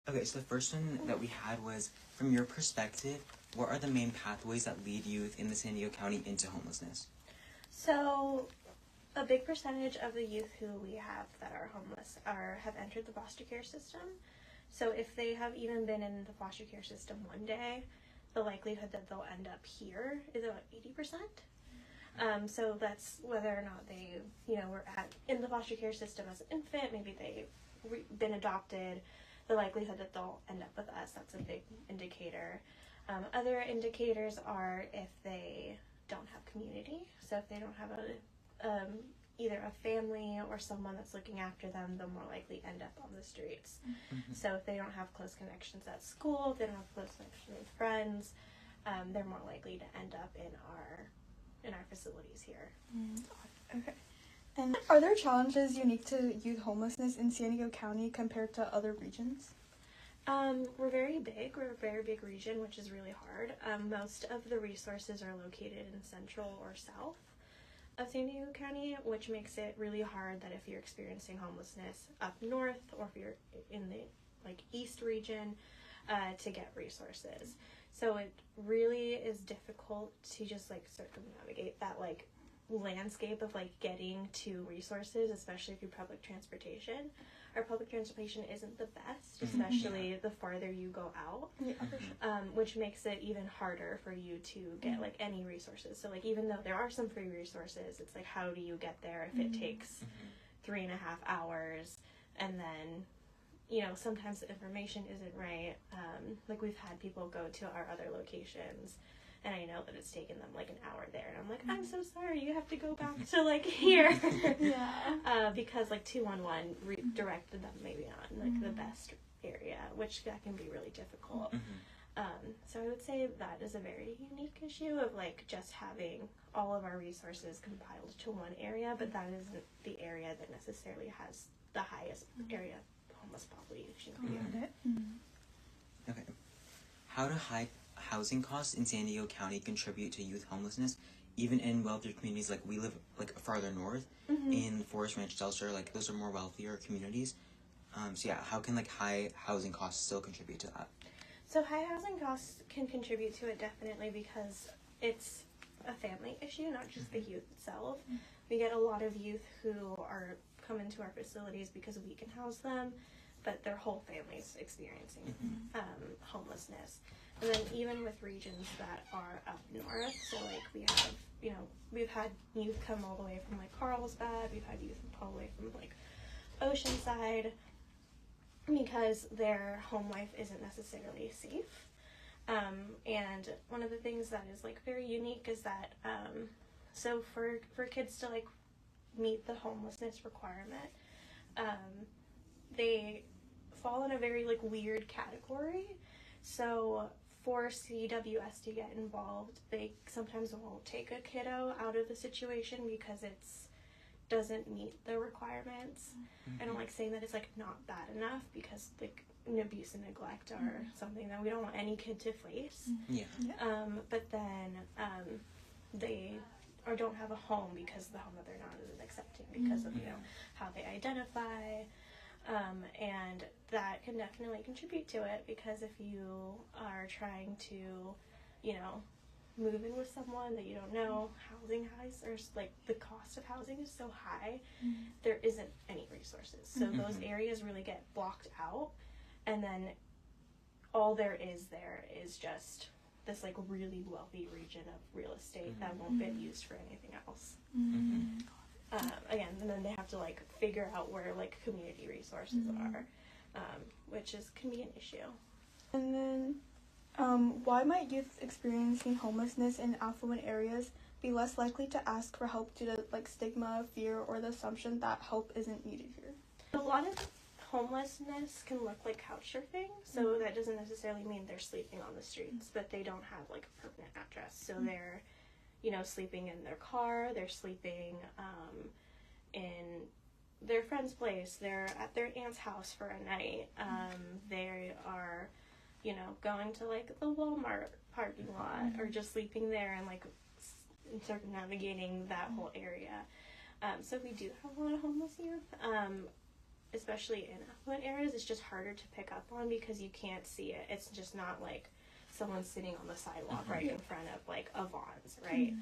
Okay, so the first one that we had was, from your perspective, what are the main pathways that lead youth in the San Diego County into homelessness? So, a big percentage of the youth who we have that are homeless have entered the foster care system. So if they have even been in the foster care system one day, the likelihood that they'll end up here is about 80%. So that's whether or not they, were in the foster care system as an infant, maybe they've been adopted, the likelihood that they'll end up with us, that's a big indicator. Other indicators are if they don't have community. So if they don't have either a family or someone that's looking after them, they'll more likely end up on the streets. Mm-hmm. So if they don't have close connections at school, if they don't have close connections with friends, they're more likely to end up in our facilities here. Okay. And are there challenges unique to youth homelessness in San Diego County compared to other regions? We're very big. We're a very big region, which is really hard. Most of the resources are located in central or south of San Diego County, which makes it really hard that if you're experiencing homelessness up north or if you're in the east region to get resources. So it really is difficult to just circumnavigate that landscape of getting to resources, especially through public transportation. Our public transportation isn't the best, especially the farther you go out, which makes it even harder for you to get any resources. So even though there are some free resources, it's how do you get there if it takes 3.5 hours, and then sometimes the information isn't right. We've had people go to our other locations, and I know that it's taken them an hour there, and I'm I'm so sorry, you have to go back to here. Because 211 redirected them maybe on the best area, which that can be really difficult. So I would say that is a very unique issue of just having all of our resources compiled to one area, but that isn't the area that necessarily has the highest area homeless population. Okay. How do high housing costs in San Diego County contribute to youth homelessness, even in wealthier communities? We live farther north in Forest Ranch, Delshire, those are more wealthier communities. So yeah, how can high housing costs still contribute to that? So high housing costs can contribute to it definitely because it's a family issue, not just the youth itself. We get a lot of youth who are come into our facilities because we can house them, but their whole family's experiencing homelessness. And then even with regions that are up north, so we have, we've had youth come all the way from Carlsbad, we've had youth all the way from Oceanside, because their home life isn't necessarily safe. And one of the things that is very unique is that so for kids to meet the homelessness requirement, they fall in a very weird category. So for CWS to get involved, they sometimes won't take a kiddo out of the situation because it's doesn't meet the requirements. I don't like saying that it's not bad enough, because abuse and neglect are something that we don't want any kid to face. But then they don't have a home because the home that they're not isn't accepting because of how they identify. And that can definitely contribute to it, because if you are trying to, move in with someone that you don't know, housing houses, the cost of housing is so high, there isn't any resources. So those areas really get blocked out, and then all there is just this really wealthy region of real estate that won't get used for anything else. Again, and then they have to figure out where community resources are, which can be an issue. And then why might youth experiencing homelessness in affluent areas be less likely to ask for help due to stigma, fear, or the assumption that help isn't needed here? A lot of homelessness can look like couch surfing, so that doesn't necessarily mean they're sleeping on the streets, but they don't have a permanent address. So they're sleeping in their car, they're sleeping in their friend's place, they're at their aunt's house for a night, they are, going to the Walmart parking lot, or just sleeping there and circumnavigating that whole area. So we do have a lot of homeless youth. especially in affluent areas, it's just harder to pick up on because you can't see it. It's just not like someone sitting on the sidewalk right in front of like a Vons, right?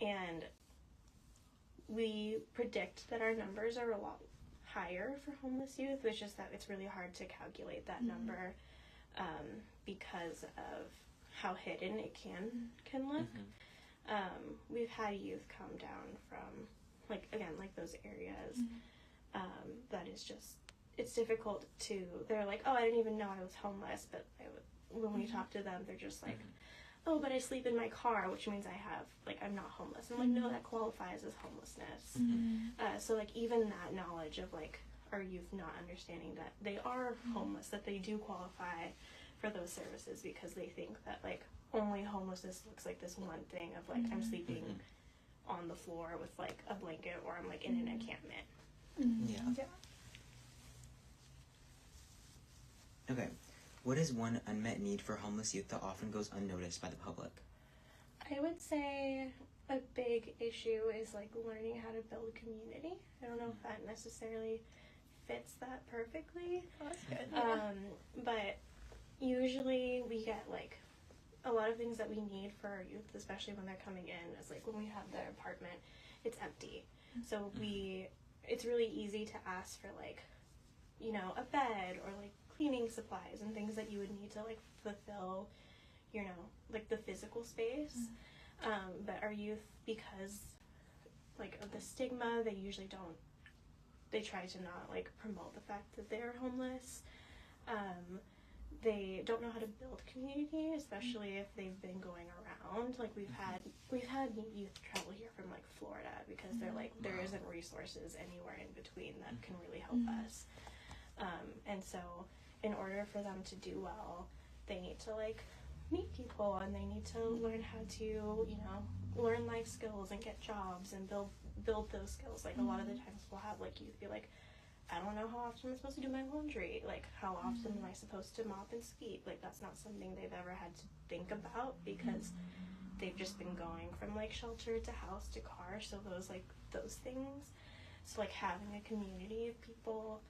And we predict that our numbers are a lot higher for homeless youth, which is that it's really hard to calculate that number because of how hidden it can look. We've had youth come down from like those areas that is just, it's difficult to, they're like, oh, I didn't even know I was homeless, but when we talk to them, they're just like, oh, but I sleep in my car, which means I'm not homeless. I'm like, no, that qualifies as homelessness. So like even that knowledge of like our youth not understanding that they are homeless, that they do qualify for those services because they think that like only homelessness looks like this one thing of like I'm sleeping on the floor with like a blanket or I'm like in an encampment. Yeah. Okay. What is one unmet need for homeless youth that often goes unnoticed by the public? I would say a big issue is like learning how to build community. I don't know if that necessarily fits that perfectly. Oh, that's good. But usually we get like a lot of things that we need for our youth, especially when they're coming in, is like when we have their apartment, it's empty. So it's really easy to ask for like, you know, a bed or like cleaning supplies and things that you would need to like fulfill, you know, like the physical space. But our youth, because like of the stigma, they try to not like promote the fact that they're homeless. They don't know how to build community, especially if they've been going around. Like we've had youth travel here from like Florida because they're like there isn't resources anywhere in between that can really help us. And so in order for them to do well, they need to like meet people and they need to learn how to, you know, learn life skills and get jobs and build those skills. Like a lot of the times we'll have like youth be like, I don't know how often I'm supposed to do my laundry. Like, how often am I supposed to mop and sweep? Like, that's not something they've ever had to think about because they've just been going from, like, shelter to house to car. So those things. So, like, having a community of people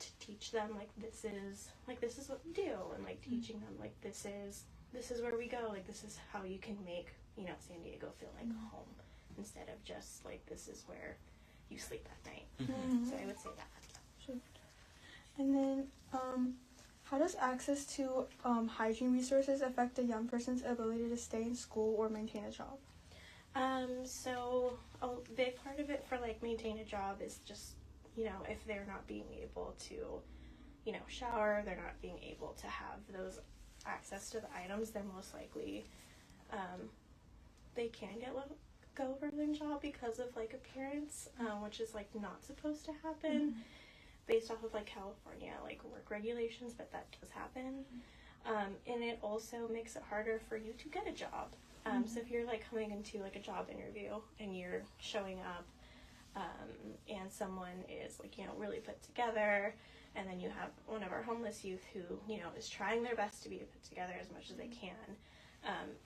to teach them, like, this is what we do. And, like, teaching them, like, this is where we go. Like, this is how you can make, you know, San Diego feel like home instead of just, like, this is where you sleep at night. So I would say that. Sure. And then, how does access to hygiene resources affect a young person's ability to stay in school or maintain a job? So a big part of it for like maintain a job is just, you know, if they're not being able to, you know, shower, they're not being able to have those access to the items, then most likely they can get go from their job because of like appearance, which is like not supposed to happen based off of like California like work regulations, but that does happen. And it also makes it harder for you to get a job. So if you're like coming into like a job interview and you're showing up and someone is like, you know, really put together, and then you have one of our homeless youth who, you know, is trying their best to be put together as much as they can,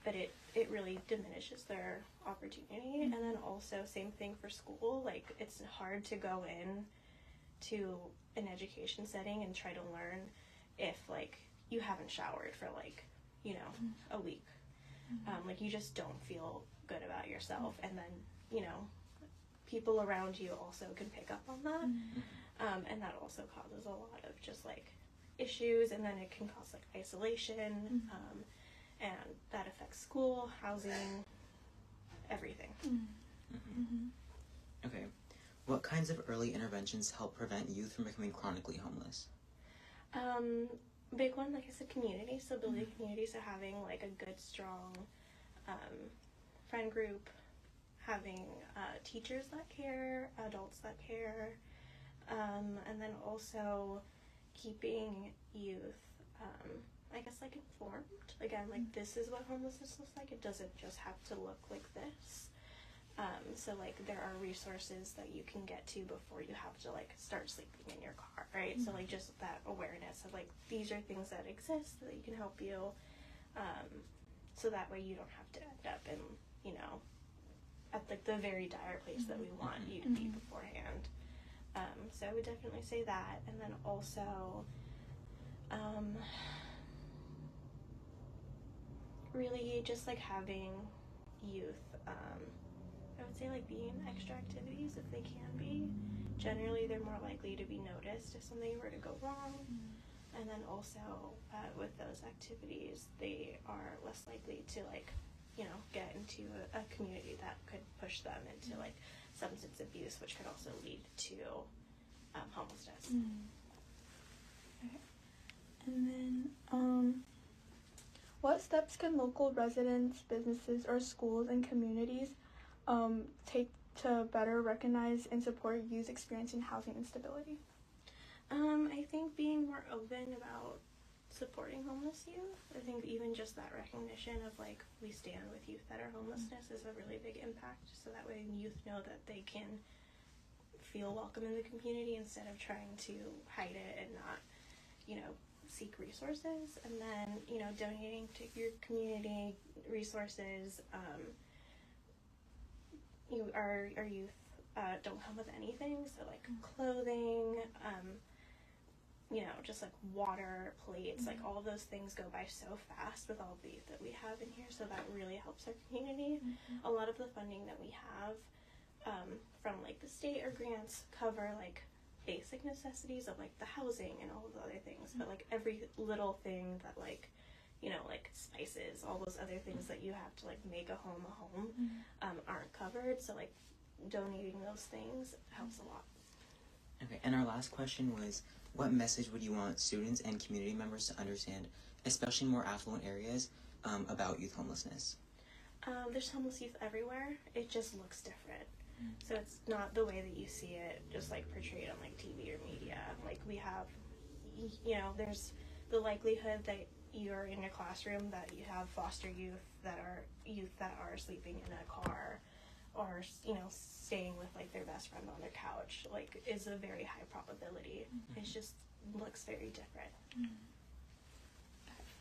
but it really diminishes their opportunity. And then also same thing for school, like it's hard to go in to an education setting and try to learn if like you haven't showered for like, you know, a week. Like you just don't feel good about yourself, and then, you know, people around you also can pick up on that. And that also causes a lot of just like issues, and then it can cause like isolation, and that affects school, housing, everything. Okay. What kinds of early interventions help prevent youth from becoming chronically homeless? Big one, like I said, community. So building community, so having like a good, strong friend group, having teachers that care, adults that care, and then also keeping youth, I guess, like informed. Again, like this is what homelessness looks like. It doesn't just have to look like this. So like there are resources that you can get to before you have to like start sleeping in your car, right? So like just that awareness of like these are things that exist that you can help you, so that way you don't have to end up in, you know, at like the very dire place that we want you to be beforehand. So I would definitely say that. And then also, really just like having youth, I would say like being in extra activities if they can be. Generally, they're more likely to be noticed if something were to go wrong. And then also with those activities, they are less likely to like, you know, get into a community that could push them into like substance abuse, which could also lead to homelessness. Okay. And then, what steps can local residents, businesses, or schools and communities take to better recognize and support youth experiencing housing instability? I think being more open about supporting homeless youth. I think even just that recognition of like we stand with youth that are homelessness is a really big impact. So that way youth know that they can feel welcome in the community instead of trying to hide it and not, you know, seek resources. And then, you know, donating to your community resources. Our youth don't come with anything, so like clothing, you know, just like water, plates, like all of those things go by so fast with all the youth that we have in here, so that really helps our community. A lot of the funding that we have from like the state or grants cover like basic necessities of like the housing and all of the other things, but like every little thing that like, you know, like spices, all those other things that you have to like make a home aren't covered, so like donating those things helps a lot. Okay, and our last question was, what message would you want students and community members to understand, especially in more affluent areas, about youth homelessness? There's homeless youth everywhere. It just looks different. So it's not the way that you see it just like portrayed on like TV or media. Like we have, you know, there's the likelihood that you're in a classroom that you have foster youth that are sleeping in a car or, you know, staying with like their best friend on their couch, like is a very high probability. It just looks very different.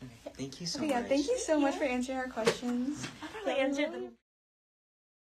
Okay, thank you so Okay, much. yeah, thank you so much for answering our questions. I probably answered them